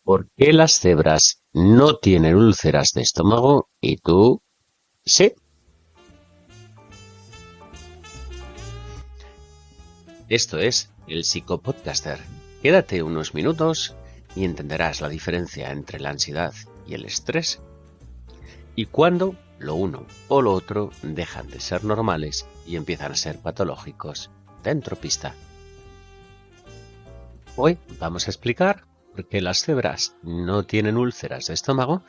¿Por qué las cebras no tienen úlceras de estómago y tú sí? Esto es el Psicopodcaster. Quédate unos minutos y entenderás la diferencia entre la ansiedad y el estrés y cuándo lo uno o lo otro dejan de ser normales y empiezan a ser patológicos. Dentro pista. Hoy vamos a explicar por qué las cebras no tienen úlceras de estómago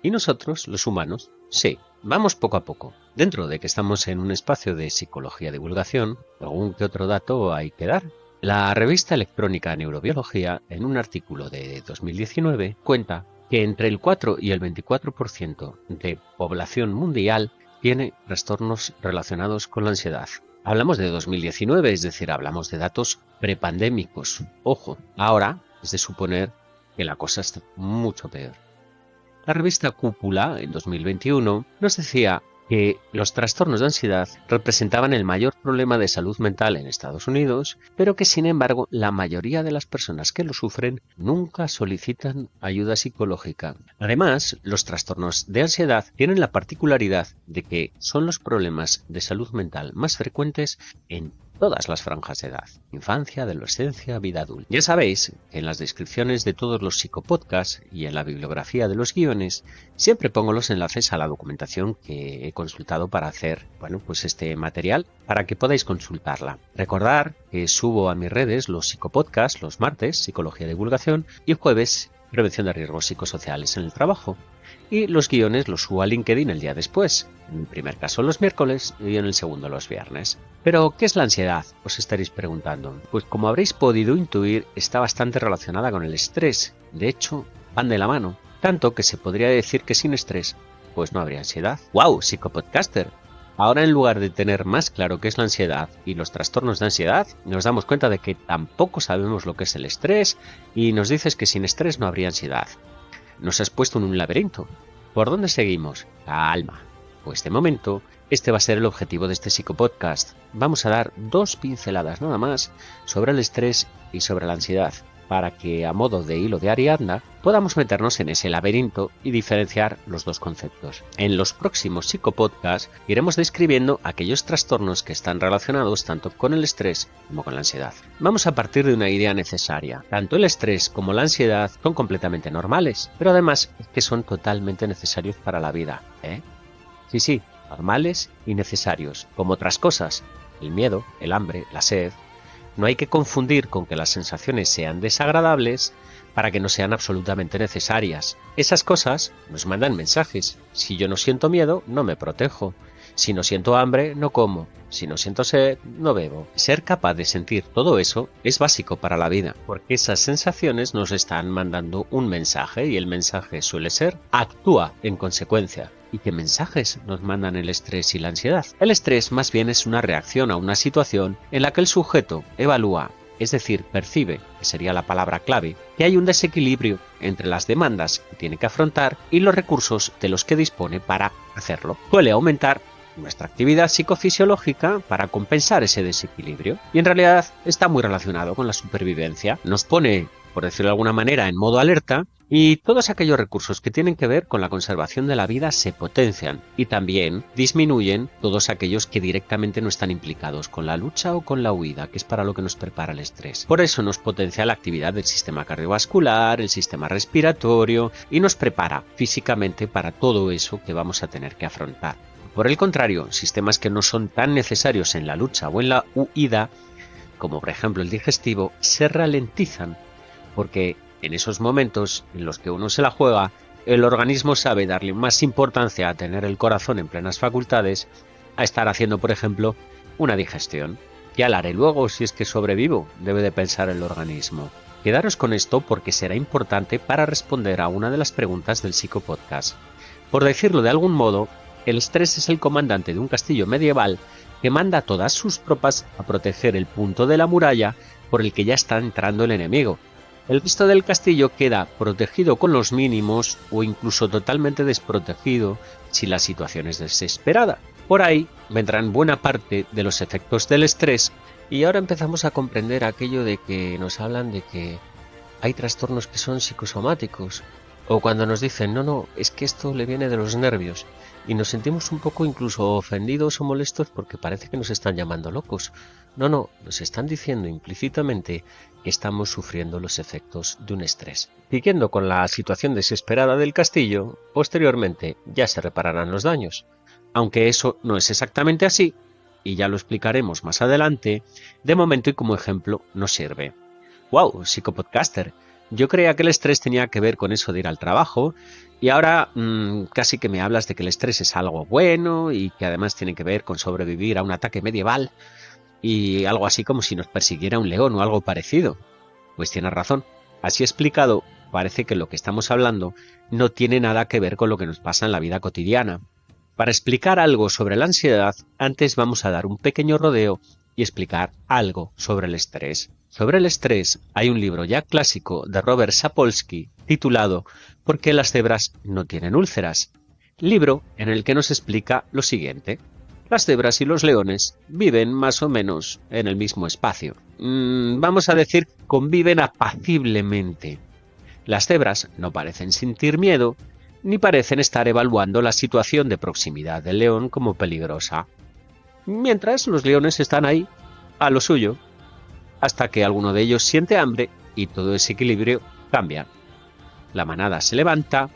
y nosotros, los humanos, sí. Vamos poco a poco. Dentro de que estamos en un espacio de psicología divulgación, algún que otro dato hay que dar. La revista electrónica Neurobiología, en un artículo de 2019, cuenta que entre el 4 y el 24% de población mundial tiene trastornos relacionados con la ansiedad. Hablamos de 2019, es decir, hablamos de datos prepandémicos. Ojo, ahora es de suponer que la cosa está mucho peor. La revista Cúpula, en 2021, nos decía que los trastornos de ansiedad representaban el mayor problema de salud mental en Estados Unidos, pero que sin embargo la mayoría de las personas que lo sufren nunca solicitan ayuda psicológica. Además, los trastornos de ansiedad tienen la particularidad de que son los problemas de salud mental más frecuentes en todas las franjas de edad, infancia, adolescencia, vida adulta. Ya sabéis que en las descripciones de todos los psicopodcasts y en la bibliografía de los guiones siempre pongo los enlaces a la documentación que he consultado para hacer, este material para que podáis consultarla. Recordar que subo a mis redes los psicopodcasts los martes, psicología de divulgación, y jueves, prevención de riesgos psicosociales en el trabajo. Y los guiones los subo a LinkedIn el día después, en el primer caso los miércoles y en el segundo los viernes. Pero, ¿qué es la ansiedad? Os estaréis preguntando. Pues como habréis podido intuir, está bastante relacionada con el estrés. De hecho, van de la mano. Tanto que se podría decir que sin estrés, pues no habría ansiedad. ¡Wow! Psicopodcaster. Ahora, en lugar de tener más claro qué es la ansiedad y los trastornos de ansiedad, nos damos cuenta de que tampoco sabemos lo que es el estrés y nos dices que sin estrés no habría ansiedad. Nos has puesto en un laberinto. ¿Por dónde seguimos? Calma. Pues de momento, este va a ser el objetivo de este psicopodcast. Vamos a dar 2 pinceladas nada más sobre el estrés y sobre la ansiedad, para que a modo de hilo de Ariadna podamos meternos en ese laberinto y diferenciar los dos conceptos. En los próximos psicopodcasts iremos describiendo aquellos trastornos que están relacionados tanto con el estrés como con la ansiedad. Vamos a partir de una idea necesaria. Tanto el estrés como la ansiedad son completamente normales, pero además es que son totalmente necesarios para la vida, Sí, normales y necesarios, como otras cosas, el miedo, el hambre, la sed. No hay que confundir con que las sensaciones sean desagradables para que no sean absolutamente necesarias. Esas cosas nos mandan mensajes. Si yo no siento miedo, no me protejo. Si no siento hambre, no como. Si no siento sed, no bebo. Ser capaz de sentir todo eso es básico para la vida, porque esas sensaciones nos están mandando un mensaje y el mensaje suele ser actúa en consecuencia. ¿Y qué mensajes nos mandan el estrés y la ansiedad? El estrés más bien es una reacción a una situación en la que el sujeto evalúa, es decir, percibe, que sería la palabra clave, que hay un desequilibrio entre las demandas que tiene que afrontar y los recursos de los que dispone para hacerlo. Suele aumentar nuestra actividad psicofisiológica para compensar ese desequilibrio y en realidad está muy relacionado con la supervivencia. Nos pone, por decirlo de alguna manera, en modo alerta y todos aquellos recursos que tienen que ver con la conservación de la vida se potencian y también disminuyen todos aquellos que directamente no están implicados con la lucha o con la huida, que es para lo que nos prepara el estrés. Por eso nos potencia la actividad del sistema cardiovascular, el sistema respiratorio y nos prepara físicamente para todo eso que vamos a tener que afrontar. Por el contrario, sistemas que no son tan necesarios en la lucha o en la huida, como por ejemplo el digestivo, se ralentizan, porque en esos momentos en los que uno se la juega, el organismo sabe darle más importancia a tener el corazón en plenas facultades, a estar haciendo, por ejemplo, una digestión. Ya la haré luego si es que sobrevivo, debe de pensar el organismo. Quedaros con esto porque será importante para responder a una de las preguntas del psicopodcast. Por decirlo de algún modo, el estrés es el comandante de un castillo medieval que manda a todas sus tropas a proteger el punto de la muralla por el que ya está entrando el enemigo. El resto del castillo queda protegido con los mínimos o incluso totalmente desprotegido si la situación es desesperada. Por ahí vendrán buena parte de los efectos del estrés y ahora empezamos a comprender aquello de que nos hablan de que hay trastornos que son psicosomáticos, o cuando nos dicen, no, es que esto le viene de los nervios, y nos sentimos un poco incluso ofendidos o molestos porque parece que nos están llamando locos. No, nos están diciendo implícitamente que estamos sufriendo los efectos de un estrés. Siguiendo con la situación desesperada del castillo, posteriormente ya se repararán los daños. Aunque eso no es exactamente así, y ya lo explicaremos más adelante, de momento y como ejemplo nos sirve. ¡Wow! Psicopodcaster. Yo creía que el estrés tenía que ver con eso de ir al trabajo y ahora casi que me hablas de que el estrés es algo bueno y que además tiene que ver con sobrevivir a un ataque medieval y algo así como si nos persiguiera un león o algo parecido. Pues tienes razón. Así explicado, parece que lo que estamos hablando no tiene nada que ver con lo que nos pasa en la vida cotidiana. Para explicar algo sobre la ansiedad, antes vamos a dar un pequeño rodeo y explicar algo sobre el estrés. Sobre el estrés hay un libro ya clásico de Robert Sapolsky titulado ¿Por qué las cebras no tienen úlceras? Libro en el que nos explica lo siguiente. Las cebras y los leones viven más o menos en el mismo espacio. Vamos a decir, conviven apaciblemente. Las cebras no parecen sentir miedo, ni parecen estar evaluando la situación de proximidad del león como peligrosa. Mientras los leones están ahí, a lo suyo, hasta que alguno de ellos siente hambre y todo ese equilibrio cambia. La manada se levanta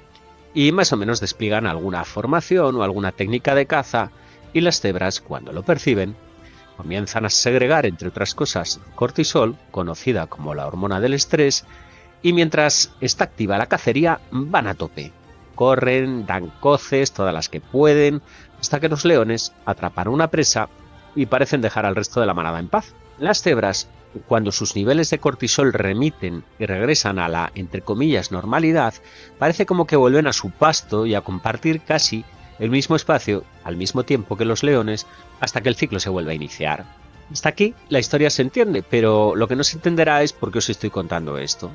y más o menos despliegan alguna formación o alguna técnica de caza y las cebras, cuando lo perciben, comienzan a segregar, entre otras cosas, cortisol, conocida como la hormona del estrés, y mientras está activa la cacería, van a tope. Corren, dan coces, todas las que pueden, hasta que los leones atrapan una presa y parecen dejar al resto de la manada en paz. Las cebras, cuando sus niveles de cortisol remiten y regresan a la, entre comillas, normalidad, parece como que vuelven a su pasto y a compartir casi el mismo espacio al mismo tiempo que los leones hasta que el ciclo se vuelve a iniciar. Hasta aquí la historia se entiende, pero lo que no se entenderá es por qué os estoy contando esto.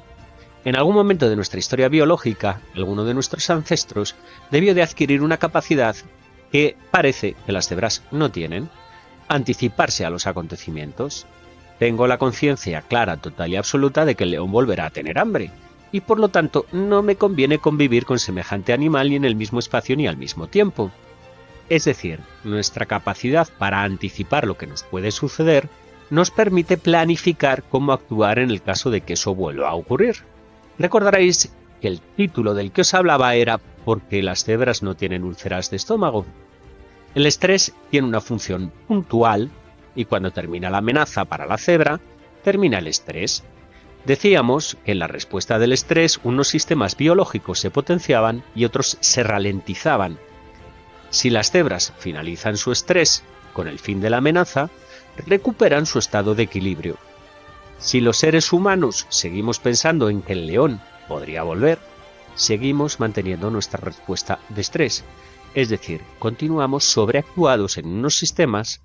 En algún momento de nuestra historia biológica, alguno de nuestros ancestros debió de adquirir una capacidad que parece que las cebras no tienen: anticiparse a los acontecimientos. Tengo la conciencia clara, total y absoluta de que el león volverá a tener hambre, y por lo tanto no me conviene convivir con semejante animal ni en el mismo espacio ni al mismo tiempo. Es decir, nuestra capacidad para anticipar lo que nos puede suceder nos permite planificar cómo actuar en el caso de que eso vuelva a ocurrir. Recordaréis que el título del que os hablaba era ¿Por qué las cebras no tienen úlceras de estómago? El estrés tiene una función puntual y cuando termina la amenaza para la cebra, termina el estrés. Decíamos que en la respuesta del estrés unos sistemas biológicos se potenciaban y otros se ralentizaban. Si las cebras finalizan su estrés con el fin de la amenaza, recuperan su estado de equilibrio. Si los seres humanos seguimos pensando en que el león podría volver, seguimos manteniendo nuestra respuesta de estrés. Es decir, continuamos sobreactuados en unos sistemas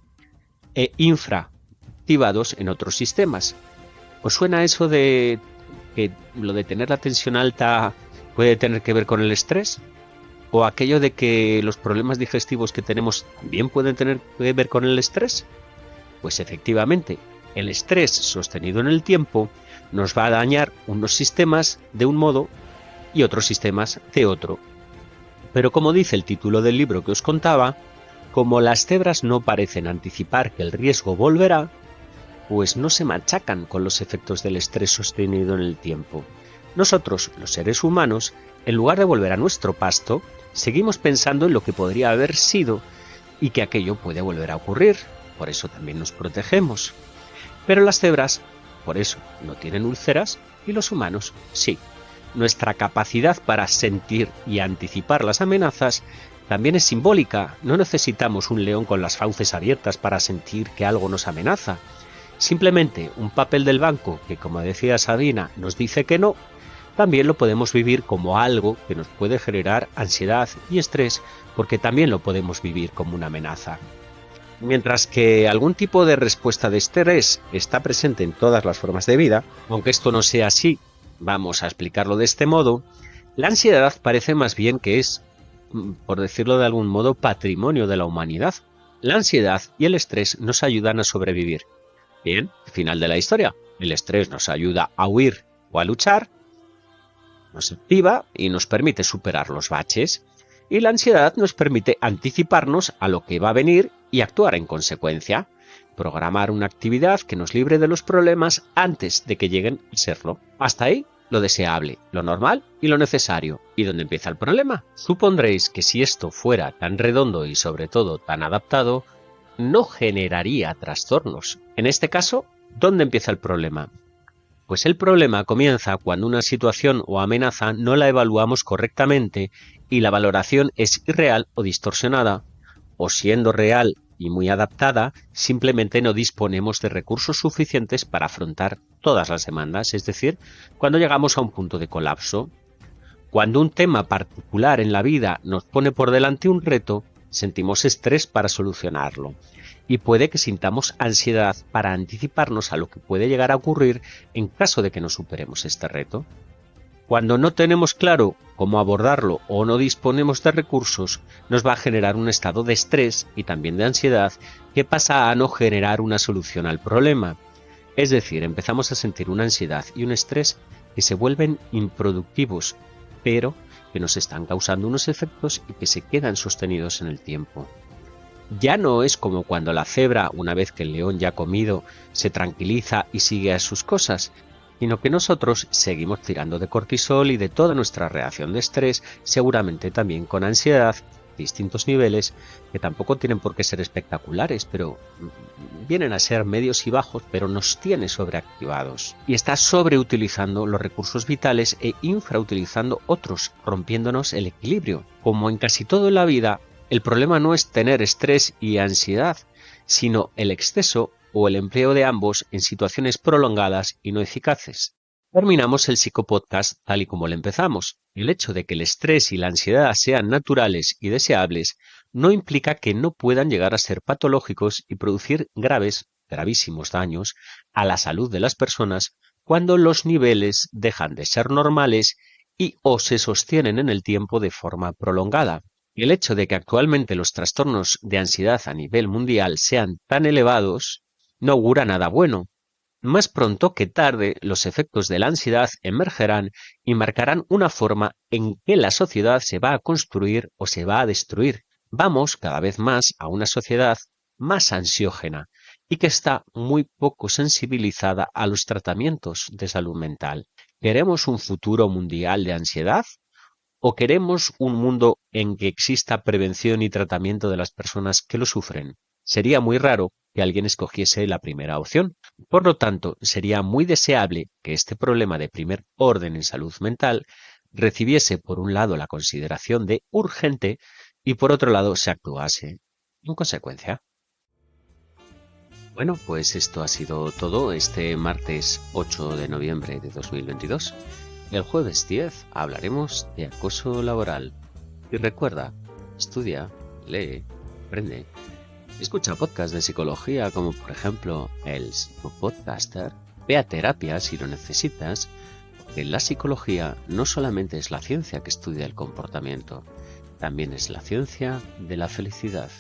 e infraactivados en otros sistemas. ¿Os suena eso de que lo de tener la tensión alta puede tener que ver con el estrés? ¿O aquello de que los problemas digestivos que tenemos también pueden tener que ver con el estrés? Pues efectivamente, el estrés sostenido en el tiempo nos va a dañar unos sistemas de un modo y otros sistemas de otro. Pero como dice el título del libro que os contaba, como las cebras no parecen anticipar que el riesgo volverá, pues no se machacan con los efectos del estrés sostenido en el tiempo. Nosotros, los seres humanos, en lugar de volver a nuestro pasto, seguimos pensando en lo que podría haber sido y que aquello puede volver a ocurrir. Por eso también nos protegemos. Pero las cebras, por eso, no tienen úlceras y los humanos sí. Nuestra capacidad para sentir y anticipar las amenazas también es simbólica. No necesitamos un león con las fauces abiertas para sentir que algo nos amenaza. Simplemente un papel del banco que, como decía Sabina, nos dice que no, también lo podemos vivir como algo que nos puede generar ansiedad y estrés, porque también lo podemos vivir como una amenaza. Mientras que algún tipo de respuesta de estrés está presente en todas las formas de vida, aunque esto no sea así, vamos a explicarlo de este modo, la ansiedad parece más bien que es, por decirlo de algún modo, patrimonio de la humanidad. La ansiedad y el estrés nos ayudan a sobrevivir. Bien, final de la historia. El estrés nos ayuda a huir o a luchar, nos activa y nos permite superar los baches, y la ansiedad nos permite anticiparnos a lo que va a venir y actuar en consecuencia, programar una actividad que nos libre de los problemas antes de que lleguen a serlo. Hasta ahí lo deseable, lo normal y lo necesario. ¿Y dónde empieza el problema? Supondréis que si esto fuera tan redondo y sobre todo tan adaptado, no generaría trastornos. En este caso, ¿dónde empieza el problema? Pues el problema comienza cuando una situación o amenaza no la evaluamos correctamente y la valoración es irreal o distorsionada, o siendo real y muy adaptada, simplemente no disponemos de recursos suficientes para afrontar todas las demandas, es decir, cuando llegamos a un punto de colapso. Cuando un tema particular en la vida nos pone por delante un reto, sentimos estrés para solucionarlo. Y puede que sintamos ansiedad para anticiparnos a lo que puede llegar a ocurrir en caso de que no superemos este reto. Cuando no tenemos claro cómo abordarlo o no disponemos de recursos, nos va a generar un estado de estrés y también de ansiedad que pasa a no generar una solución al problema. Es decir, empezamos a sentir una ansiedad y un estrés que se vuelven improductivos, pero que nos están causando unos efectos y que se quedan sostenidos en el tiempo. Ya no es como cuando la cebra, una vez que el león ya ha comido, se tranquiliza y sigue a sus cosas, sino que nosotros seguimos tirando de cortisol y de toda nuestra reacción de estrés, seguramente también con ansiedad, distintos niveles, que tampoco tienen por qué ser espectaculares, pero vienen a ser medios y bajos, pero nos tiene sobreactivados. Y está sobreutilizando los recursos vitales e infrautilizando otros, rompiéndonos el equilibrio. Como en casi todo en la vida, el problema no es tener estrés y ansiedad, sino el exceso o el empleo de ambos en situaciones prolongadas y no eficaces. Terminamos el psicopodcast tal y como lo empezamos. El hecho de que el estrés y la ansiedad sean naturales y deseables no implica que no puedan llegar a ser patológicos y producir gravísimos daños a la salud de las personas cuando los niveles dejan de ser normales y o se sostienen en el tiempo de forma prolongada. El hecho de que actualmente los trastornos de ansiedad a nivel mundial sean tan elevados no augura nada bueno. Más pronto que tarde, los efectos de la ansiedad emergerán y marcarán una forma en que la sociedad se va a construir o se va a destruir. Vamos cada vez más a una sociedad más ansiógena y que está muy poco sensibilizada a los tratamientos de salud mental. ¿Queremos un futuro mundial de ansiedad? ¿O queremos un mundo en que exista prevención y tratamiento de las personas que lo sufren? Sería muy raro que alguien escogiese la primera opción. Por lo tanto, sería muy deseable que este problema de primer orden en salud mental recibiese por un lado la consideración de urgente y por otro lado se actuase en consecuencia. Bueno, pues esto ha sido todo este martes 8 de noviembre de 2022. El jueves 10 hablaremos de acoso laboral. Y recuerda, estudia, lee, aprende. Escucha podcasts de psicología como por ejemplo el Psicopodcaster. Ve a terapia si lo necesitas, porque la psicología no solamente es la ciencia que estudia el comportamiento, también es la ciencia de la felicidad.